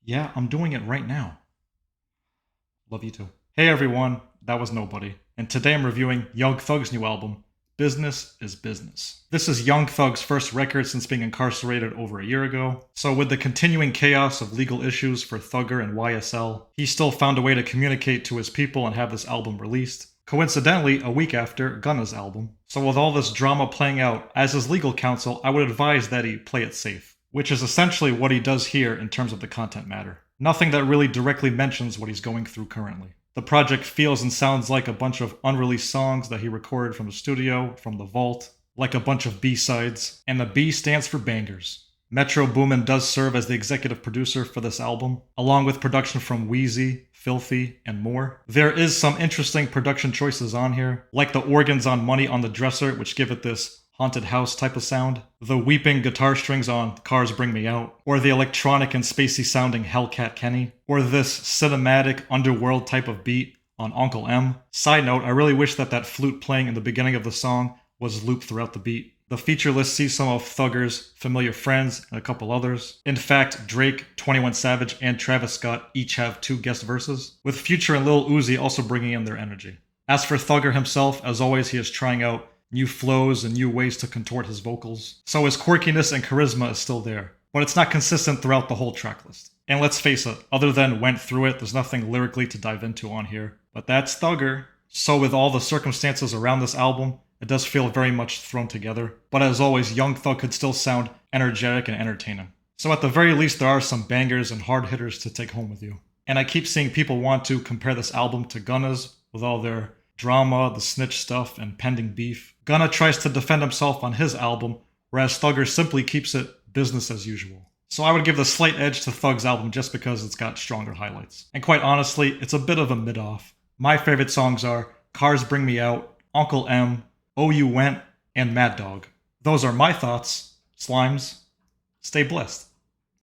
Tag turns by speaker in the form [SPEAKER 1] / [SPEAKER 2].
[SPEAKER 1] Yeah, I'm doing it right now. Love you too. Hey everyone, that was Nobody. And today I'm reviewing Young Thug's new album, Business is Business. This is Young Thug's first record since being incarcerated over a year ago. So with the continuing chaos of legal issues for Thugger and YSL, he still found a way to communicate to his people and have this album released. Coincidentally, a week after Gunna's album. So with all this drama playing out, as his legal counsel, I would advise that he play it safe, which is essentially what he does here in terms of the content matter. Nothing that really directly mentions what he's going through currently. The project feels and sounds like a bunch of unreleased songs that he recorded from the studio, from the vault, like a bunch of B-sides, and the B stands for bangers. Metro Boomin does serve as the executive producer for this album, along with production from Wheezy, Filthy, and more. There is some interesting production choices on here, like the organs on Money on the Dresser, which give it this haunted house type of sound, the weeping guitar strings on Cars Bring Me Out, or the electronic and spacey sounding Hellcat Kenny, or this cinematic underworld type of beat on Uncle M. Side note, I really wish that flute playing in the beginning of the song was looped throughout the beat. The feature list sees some of Thugger's familiar friends and a couple others. In fact, Drake, 21 Savage, and Travis Scott each have 2 guest verses, with Future and Lil Uzi also bringing in their energy. As for Thugger himself, as always, he is trying out new flows and new ways to contort his vocals. So his quirkiness and charisma is still there, but it's not consistent throughout the whole track list. And let's face it, other than Went Through It, there's nothing lyrically to dive into on here. But that's Thugger. So with all the circumstances around this album, it does feel very much thrown together. But as always, Young Thug could still sound energetic and entertaining. So at the very least, there are some bangers and hard hitters to take home with you. And I keep seeing people want to compare this album to Gunna's with all their drama, the snitch stuff, and pending beef. Gunna tries to defend himself on his album, whereas Thugger simply keeps it business as usual. So I would give the slight edge to Thug's album just because it's got stronger highlights. And quite honestly, it's a bit of a mid-off. My favorite songs are Cars Bring Me Out, Uncle M, Oh You Went, and Mad Dog. Those are my thoughts. Slimes, stay blessed.